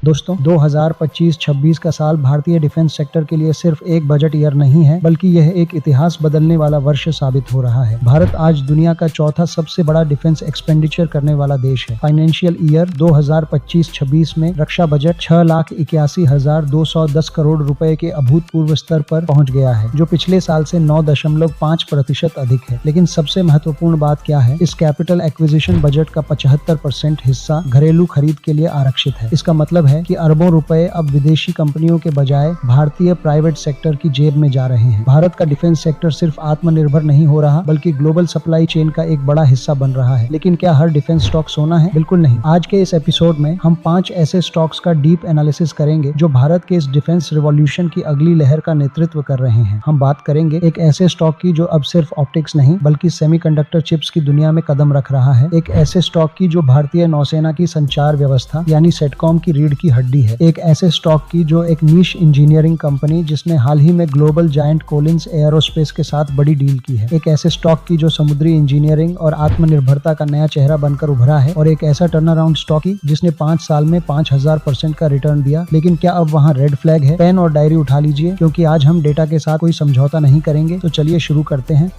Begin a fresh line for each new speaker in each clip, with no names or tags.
दोस्तों 2025-26 का साल भारतीय डिफेंस सेक्टर के लिए सिर्फ एक बजट ईयर नहीं है, बल्कि यह एक इतिहास बदलने वाला वर्ष साबित हो रहा है। भारत आज दुनिया का चौथा सबसे बड़ा डिफेंस एक्सपेंडिचर करने वाला देश है। फाइनेंशियल ईयर 2025-26 में रक्षा बजट 6,81,210 करोड़ रुपए के अभूतपूर्व स्तर पर पहुंच गया है, जो पिछले साल से 9.5% अधिक है। लेकिन सबसे महत्वपूर्ण बात क्या है? इस कैपिटल एक्विजिशन बजट का 75% हिस्सा घरेलू खरीद के लिए आरक्षित है। इसका मतलब है कि अरबों रुपए अब विदेशी कंपनियों के बजाय भारतीय प्राइवेट सेक्टर की जेब में जा रहे हैं। भारत का डिफेंस सेक्टर सिर्फ आत्मनिर्भर नहीं हो रहा, बल्कि ग्लोबल सप्लाई चेन का एक बड़ा हिस्सा बन रहा है। लेकिन क्या हर डिफेंस स्टॉक सोना है? बिल्कुल नहीं। आज के इस एपिसोड में हम 5 ऐसे स्टॉक्स का डीप एनालिसिस करेंगे जो भारत के इस डिफेंस रिवॉल्यूशन की अगली लहर का नेतृत्व कर रहे हैं। हम बात करेंगे एक ऐसे स्टॉक की जो अब सिर्फ ऑप्टिक्स नहीं, बल्कि सेमीकंडक्टर चिप्स की दुनिया में कदम रख रहा है। एक ऐसे स्टॉक की जो भारतीय नौसेना की संचार व्यवस्था यानी सेटकॉम की रीढ़ की हड्डी है। एक ऐसे स्टॉक की जो एक नीश इंजीनियरिंग कंपनी जिसने हाल ही में ग्लोबल जायंट कोलिंस एयरोस्पेस के साथ बड़ी डील की है। एक ऐसे स्टॉक की जो समुद्री इंजीनियरिंग और आत्मनिर्भरता का नया चेहरा बनकर उभरा है। और एक ऐसा टर्न अराउंड स्टॉक की जिसने 5 साल में 5000% का रिटर्न दिया। लेकिन क्या अब वहाँ रेड फ्लैग है? पेन और डायरी उठा लीजिए, क्योंकि आज हम डेटा के साथ कोई समझौता नहीं करेंगे। तो चलिए शुरू करते हैं।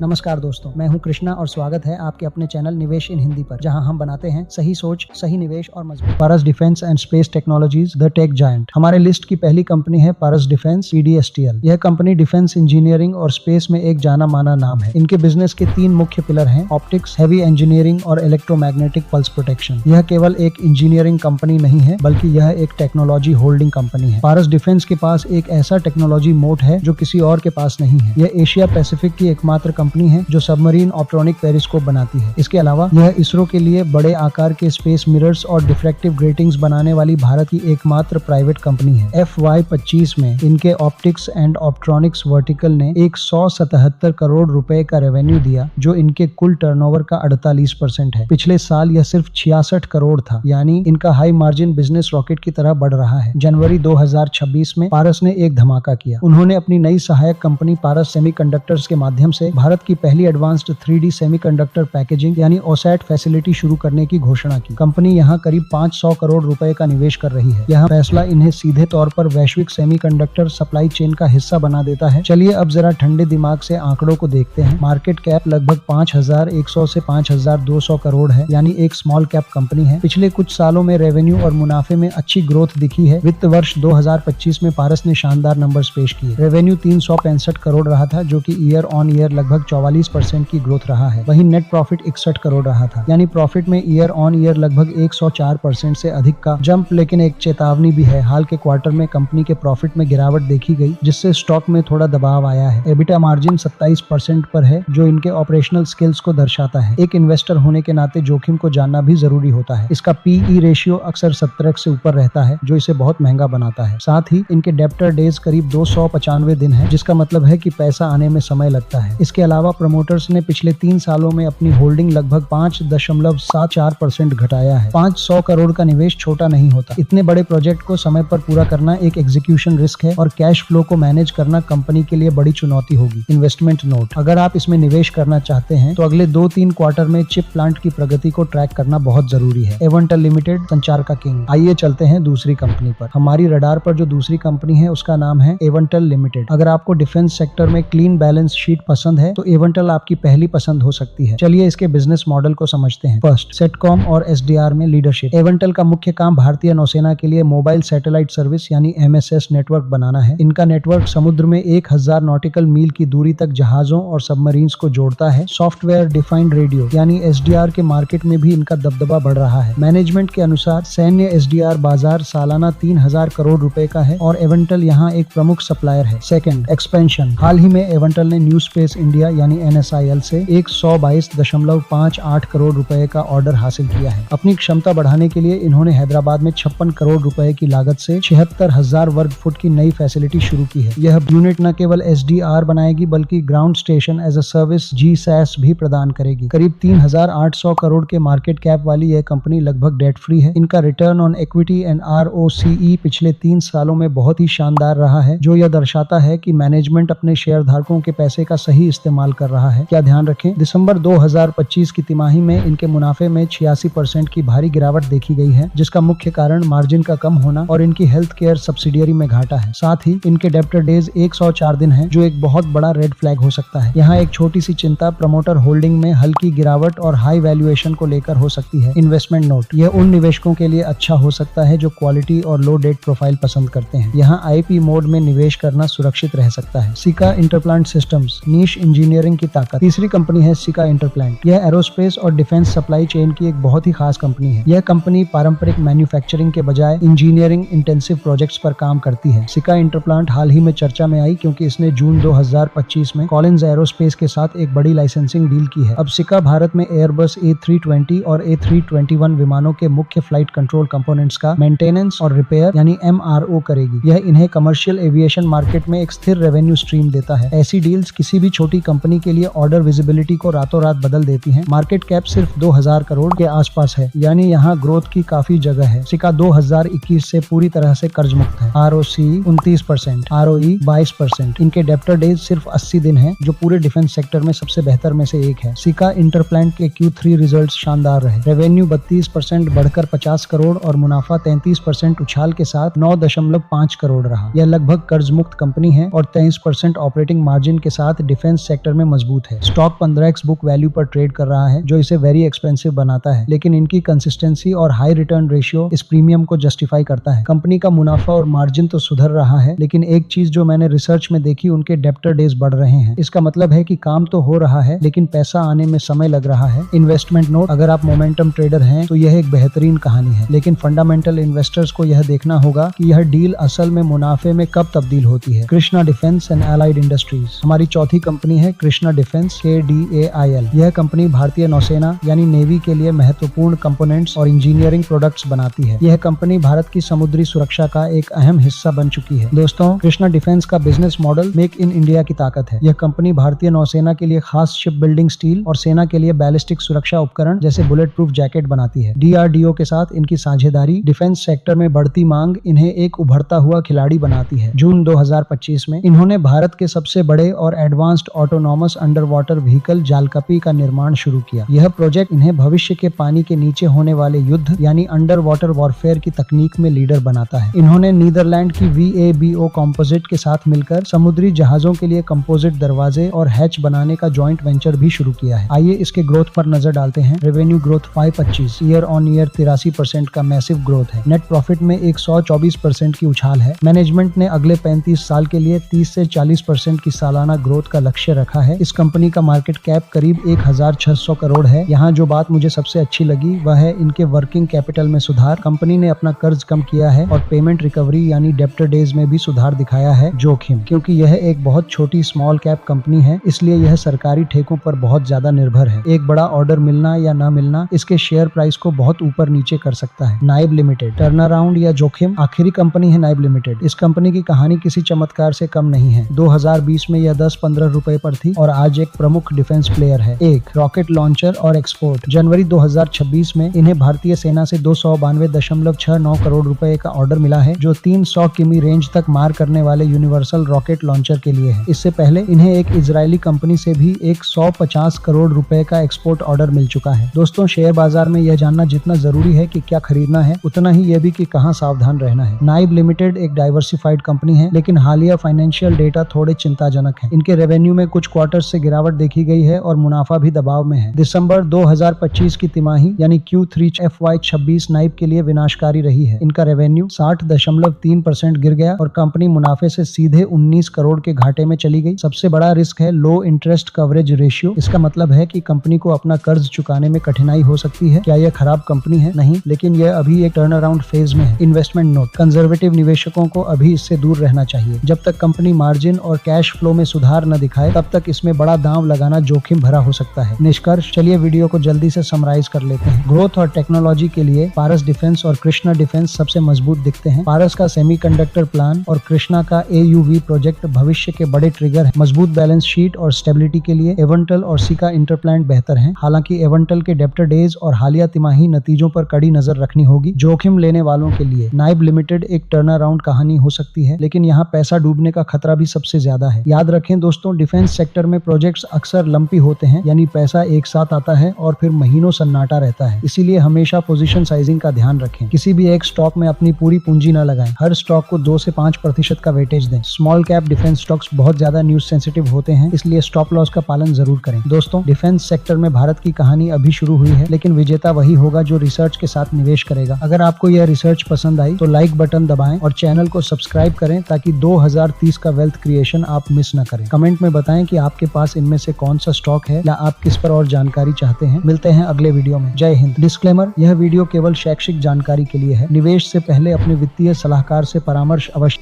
नमस्कार दोस्तों, मैं हूं कृष्णा और स्वागत है आपके अपने चैनल निवेश इन हिंदी पर, जहां हम बनाते हैं सही सोच, सही निवेश और मजबूत। Paras defence and space technologies, the tech giant. हमारे लिस्ट की पहली कंपनी है पारस डिफेंस PDSTL। यह कंपनी डिफेंस इंजीनियरिंग और स्पेस में एक जाना माना नाम है। इनके बिजनेस के 3 मुख्य पिलर हैं: ऑप्टिक्स, हैवी इंजीनियरिंग और इलेक्ट्रोमैग्नेटिक पल्स प्रोटेक्शन। यह केवल एक इंजीनियरिंग कंपनी नहीं है, बल्कि यह एक टेक्नोलॉजी होल्डिंग कंपनी है। पारस डिफेंस के पास एक ऐसा टेक्नोलॉजी मोट है जो किसी और के पास नहीं है। यह एशिया पैसिफिक की एकमात्र कंपनी है जो सबमरीन ऑप्ट्रॉनिक पेरिस्कोप बनाती है। इसके अलावा यह इसरो के लिए बड़े आकार के स्पेस मिरर्स और डिफ्रैक्टिव ग्रेटिंग्स बनाने वाली भारत की एकमात्र प्राइवेट कंपनी है। FY25 में इनके ऑप्टिक्स एंड ऑप्ट्रॉनिक्स वर्टिकल ने 177 करोड़ रुपए का रेवेन्यू दिया, जो इनके कुल टर्नओवर का 48% है। पिछले साल यह सिर्फ 66 करोड़ था, यानी इनका हाई मार्जिन बिजनेस रॉकेट की तरह बढ़ रहा है। जनवरी 2026 में पारस ने एक धमाका किया। उन्होंने अपनी नई सहायक कंपनी पारस सेमीकंडक्टर्स के माध्यम से भारत की पहली एडवांस्ड 3D सेमीकंडक्टर पैकेजिंग यानी OSAT फैसिलिटी शुरू करने की घोषणा की। कंपनी यहां करीब 500 करोड़ रुपए का निवेश कर रही है। यह फैसला इन्हें सीधे तौर पर वैश्विक सेमीकंडक्टर सप्लाई चेन का हिस्सा बना देता है। चलिए अब जरा ठंडे दिमाग से आंकड़ों को देखते हैं। मार्केट कैप लगभग 5100 से 5200 करोड़ है, यानी एक स्मॉल कैप कंपनी है। पिछले कुछ सालों में रेवेन्यू और मुनाफे में अच्छी ग्रोथ दिखी है। वित्त वर्ष 2025 में पारस ने शानदार नंबर्स पेश किए। रेवेन्यू 365 करोड़ रहा था, जो कि ईयर ऑन ईयर लगभग 44% की ग्रोथ रहा है। वहीं नेट प्रॉफिट 61 करोड़ रहा था, यानी प्रॉफिट में ईयर ऑन ईयर लगभग 104% से अधिक का जंप। लेकिन एक चेतावनी भी है, हाल के क्वार्टर में कंपनी के प्रॉफिट में गिरावट देखी गई, जिससे स्टॉक में थोड़ा दबाव आया है। एबिटा मार्जिन 27% पर है, जो इनके ऑपरेशनल स्किल्स को दर्शाता है। एक इन्वेस्टर होने के नाते जोखिम को जानना भी जरूरी होता है। इसका PE रेशियो अक्सर 17 से ऊपर रहता है, जो इसे बहुत महंगा बनाता है। साथ ही इनके डेब्टर डेज करीब 295 दिन है, जिसका मतलब है कि पैसा आने में समय लगता है। इसके अलावा प्रमोटर्स ने पिछले 3 सालों में अपनी होल्डिंग लगभग 5.74% घटाया है। 500 करोड़ का निवेश छोटा नहीं होता। इतने बड़े प्रोजेक्ट को समय पर पूरा करना एक एग्जीक्यूशन रिस्क है और कैश फ्लो को मैनेज करना कंपनी के लिए बड़ी चुनौती होगी। इन्वेस्टमेंट नोट: अगर आप इसमें निवेश करना चाहते हैं तो अगले 2-3 क्वार्टर में चिप प्लांट की प्रगति को ट्रैक करना बहुत जरूरी है। एवेंटल लिमिटेड, संचार का किंग। आइए चलते हैं दूसरी कंपनी पर। हमारी रडार पर जो दूसरी कंपनी है उसका नाम है एवेंटल लिमिटेड। अगर आपको डिफेंस सेक्टर में क्लीन बैलेंस शीट पसंद है तो एवेंटल आपकी पहली पसंद हो सकती है। चलिए इसके बिजनेस मॉडल को समझते हैं। फर्स्ट, सेटकॉम और SDR में लीडरशिप। एवेंटल का मुख्य काम भारतीय नौसेना के लिए मोबाइल सैटेलाइट सर्विस यानी MSS नेटवर्क बनाना है। इनका नेटवर्क समुद्र में 1000 नॉटिकल मील की दूरी तक जहाजों और सबमरीन्स को जोड़ता है। सॉफ्टवेयर डिफाइंड रेडियो यानी SDR के मार्केट में भी इनका दबदबा बढ़ रहा है। मैनेजमेंट के अनुसार सैन्य SDR बाजार सालाना 3000 करोड़ रुपए का है और एवेंटल यहाँ एक प्रमुख सप्लायर है। Second, expansion. हाल ही में एवेंटल ने न्यू स्पेस इंडिया यानी NSIL से 122.58 करोड़ रुपए का ऑर्डर हासिल किया है। अपनी क्षमता बढ़ाने के लिए इन्होंने हैदराबाद में 56 करोड़ रुपए की लागत से 76,000 वर्ग फुट की नई फैसिलिटी शुरू की है। यह यूनिट न केवल SDR बनाएगी बल्कि ground station as a service GSAS भी प्रदान करेगी। करीब 3,800 करोड़ के मार्केट कैप वाली यह कंपनी लगभग डेट फ्री है। इनका return on equity and ROCE पिछले 3 सालों में बहुत ही शानदार रहा है, जो यह दर्शाता है कि मैनेजमेंट अपने शेयर धारकों के पैसे का सही इस्तेमाल कर रहा है। क्या ध्यान रखें, दिसंबर 2025 की तिमाही में इनके मुनाफे में 86% की भारी गिरावट देखी गई है, जिसका मुख्य कारण मार्जिन का कम होना और इनकी हेल्थ केयर सब्सिडियरी में घाटा है। साथ ही इनके डेब्टर डेज 104 दिन है, जो एक बहुत बड़ा रेड फ्लैग हो सकता है। यहाँ एक छोटी सी चिंता प्रमोटर होल्डिंग में हल्की गिरावट और हाई वैल्यूएशन को लेकर हो सकती है। इन्वेस्टमेंट नोट, यह उन निवेशकों के लिए अच्छा हो सकता है जो क्वालिटी और लो डेट प्रोफाइल पसंद करते हैं। यहाँ IP मोड में निवेश करना सुरक्षित रह सकता है। सिका इंटरप्लांट सिस्टम्स, नीश इंजीनियरिंग की ताकत। तीसरी कंपनी है सिका इंटरप्लांट। यह एरोस्पेस और डिफेंस सप्लाई चेन की एक बहुत ही खास कंपनी है। यह कंपनी पारंपरिक मैन्युफैक्चरिंग के बजाय इंजीनियरिंग इंटेंसिव प्रोजेक्ट्स पर काम करती है। सिका इंटरप्लांट हाल ही में चर्चा में आई क्योंकि इसने जून 2025 में कॉलिंस एरोस्पेस के साथ एक बड़ी लाइसेंसिंग डील की है। अब सिका भारत में एयरबस A320 और A321 विमानों के मुख्य फ्लाइट कंट्रोल कंपोनेंट्स का मेंटेनेंस और रिपेयर यानी MRO करेगी। यह इन्हें कमर्शियल एविएशन मार्केट में एक स्थिर रेवेन्यू स्ट्रीम देता है। ऐसी डील्स किसी भी छोटी कंपनी के लिए ऑर्डर विजिबिलिटी को रातों रात बदल देती हैं। मार्केट कैप सिर्फ 2,000 करोड़ के आसपास है, यानी यहाँ ग्रोथ की काफी जगह है। सिका 2021 से पूरी तरह से कर्ज मुक्त है। ROCE 29%, ROE 22%। इनके डेब्टर डेज सिर्फ 80 दिन है, जो पूरे डिफेंस सेक्टर में सबसे बेहतर में से एक है। सिका इंटरप्लांट के Q3 रिजल्ट्स शानदार रहे। रेवेन्यू 32% बढ़कर 50 करोड़ और मुनाफा 33% उछाल के साथ 9.5 करोड़ रहा। यह लगभग कर्ज मुक्त कंपनी है और 23% ऑपरेटिंग मार्जिन के साथ डिफेंस सेक्टर में मजबूत है। स्टॉक 15x बुक वैल्यू पर ट्रेड कर रहा है, जो इसे वेरी एक्सपेंसिव बनाता है, लेकिन इनकी कंसिस्टेंसी और हाई रिटर्न रेशियो इस प्रीमियम को जस्टिफाई करता है। कंपनी का मुनाफा और मार्जिन तो सुधर रहा है, लेकिन एक चीज जो मैंने रिसर्च में देखी, उनके डेब्टर डेज बढ़ रहे हैं। इसका मतलब है कि काम तो हो रहा है, लेकिन पैसा आने में समय लग रहा है। इन्वेस्टमेंट नोट, अगर आप मोमेंटम ट्रेडर हैं तो यह एक बेहतरीन कहानी है, लेकिन फंडामेंटल इन्वेस्टर्स को यह देखना होगा कि यह डील असल में मुनाफे में कब तब्दील होती है। Krishna defence and allied industries हमारी चौथी कंपनी है। Krishna defence KDAIL। यह कंपनी भारतीय नौसेना यानी नेवी के लिए महत्वपूर्ण कंपोनेंट्स और इंजीनियरिंग प्रोडक्ट्स बनाती है। यह कंपनी भारत की समुद्री सुरक्षा का एक अहम हिस्सा बन चुकी है। दोस्तों, कृष्णा डिफेंस का business model make in India की ताकत है। यह कंपनी भारतीय नौसेना के लिए खास शिप बिल्डिंग स्टील और सेना के लिए बैलिस्टिक सुरक्षा उपकरण जैसे बुलेट प्रूफ जैकेट बनाती है। DRDO के साथ इनकी साझेदारी डिफेंस सेक्टर में बढ़ती मांग इन्हें एक उभरता हुआ खिलाड़ी बनाती है। जून 2025 में इन्होंने भारत के सबसे बड़े और advanced autonomous under water vehicle Jalkapi का निर्माण शुरू किया। यह प्रोजेक्ट इन्हें भविष्य के पानी के नीचे होने वाले युद्ध यानी अंडर वाटर वॉरफेयर की तकनीक में लीडर बनाता है। इन्होंने नीदरलैंड की VABO कंपोजिट के साथ मिलकर समुद्री जहाजों के लिए कंपोजिट दरवाजे और हैच बनाने का जॉइंट वेंचर भी शुरू किया है। आइए इसके ग्रोथ पर नजर डालते हैं। Revenue growth 525, year on year 83% का मैसिव ग्रोथ है। नेट प्रॉफिट में 124% की उछाल है। मैनेजमेंट ने अगले 35 साल के लिए 30 से 40% की सालाना ग्रोथ का लक्ष्य रखा है। इस कंपनी का मार्केट कैप करीब 1,600 करोड़ है। यहाँ जो बात मुझे सबसे अच्छी लगी वह है इनके वर्किंग कैपिटल में सुधार। कंपनी ने अपना कर्ज कम किया है और पेमेंट रिकवरी यानी डेब्टर डेज में भी सुधार दिखाया है। जोखिम, क्योंकि यह एक बहुत छोटी स्मॉल कैप कंपनी है, इसलिए यह सरकारी ठेकों पर बहुत ज्यादा निर्भर है। एक बड़ा ऑर्डर मिलना या न मिलना इसके शेयर प्राइस को बहुत ऊपर नीचे कर सकता है। नाइब लिमिटेड, टर्न अराउंड या जोखिम। आखिरी कंपनी है नाइब लिमिटेड। इस कंपनी की कहानी किसी चमत्कार से कम नहीं है। 2020 में यह 10-15 रुपए पर थी और आज एक प्रमुख डिफेंस प्लेयर है। एक रॉकेट लॉन्चर और एक्सपोर्ट। जनवरी 2026 में इन्हें भारतीय सेना से 292.69 करोड़ रुपए का ऑर्डर मिला है, जो 300 किमी रेंज तक मार करने वाले यूनिवर्सल रॉकेट लॉन्चर के लिए है। इससे पहले इन्हें एक इजरायली कंपनी से भी 150 करोड़ रुपए का एक्सपोर्ट ऑर्डर मिल चुका है। दोस्तों, शेयर बाजार में यह जानना जितना जरूरी है कि क्या खरीदना है, उतना ही यह भी कि कहां सावधान रहना है। नाइब लिमिटेड एक डाइवर्सिफाइड कंपनी है, लेकिन हालिया फाइनेंशियल डेटा थोड़े चिंताजनक है। इनके रेवेन्यू में कुछ क्वार्टर्स से गिरावट देखी गई है और मुनाफा भी दबाव में है। दिसंबर 2025 की तिमाही यानी Q3 FY26 नाइब के लिए विनाशकारी रही है। इनका रेवेन्यू 60.3% गिर गया और कंपनी मुनाफे से सीधे 19 करोड़ के घाटे में चली गई। सबसे बड़ा रिस्क है लो इंटरेस्ट कवरेज रेशियो। इसका मतलब है कि कंपनी को अपना कर्ज चुकाने में कठिनाई हो सकती है। क्या यह खराब कंपनी है? नहीं, लेकिन यह अभी एक टर्न अराउंड फेज में है। इन्वेस्टमेंट नोट, कंजर्वेटिव निवेशकों को अभी इससे दूर रहना चाहिए। जब तक कंपनी मार्जिन और कैश फ्लो में सुधार न दिखाए तब तक तक इसमें बड़ा दांव लगाना जोखिम भरा हो सकता है। निष्कर्ष, चलिए वीडियो को जल्दी से समराइज कर लेते हैं। ग्रोथ और टेक्नोलॉजी के लिए पारस डिफेंस और कृष्णा डिफेंस सबसे मजबूत दिखते हैं। पारस का सेमीकंडक्टर प्लान और कृष्णा का AUV प्रोजेक्ट भविष्य के बड़े ट्रिगर है। मजबूत बैलेंस शीट और स्टेबिलिटी के लिए एवेंटल और सिका इंटरप्लांट बेहतर हैं। हालांकि एवेंटल के डेब्टर डेज और हालिया तिमाही नतीजों पर कड़ी नजर रखनी होगी। जोखिम लेने वालों के लिए नाइब लिमिटेड एक टर्न अराउंड कहानी हो सकती है, लेकिन यहाँ पैसा डूबने का खतरा भी सबसे ज्यादा है। याद रखें दोस्तों, डिफेंस सेक्टर में प्रोजेक्ट्स अक्सर लंपी होते हैं, यानी पैसा एक साथ आता है और फिर महीनों सन्नाटा रहता है। इसीलिए हमेशा पोजीशन साइजिंग का ध्यान रखें। किसी भी एक स्टॉक में अपनी पूरी पूंजी न लगाएं। हर स्टॉक को 2 से 5% का वेटेज दें। स्मॉल कैप डिफेंस स्टॉक्स बहुत ज्यादा न्यूज सेंसिटिव होते हैं, इसलिए स्टॉप लॉस का पालन जरूर करें। दोस्तों, डिफेंस सेक्टर में भारत की कहानी अभी शुरू हुई है, लेकिन विजेता वही होगा जो रिसर्च के साथ निवेश करेगा। अगर आपको यह रिसर्च पसंद आई तो लाइक बटन दबाएं और चैनल को सब्सक्राइब करें ताकि 2030 का वेल्थ क्रिएशन आप मिस न करें। कमेंट में बताएं कि आपके पास इनमें से कौन सा स्टॉक है या आप किस पर और जानकारी चाहते हैं। मिलते हैं अगले वीडियो में। जय हिंद। डिस्क्लेमर, यह वीडियो केवल शैक्षिक जानकारी के लिए है। निवेश से पहले अपने वित्तीय सलाहकार से परामर्श अवश्य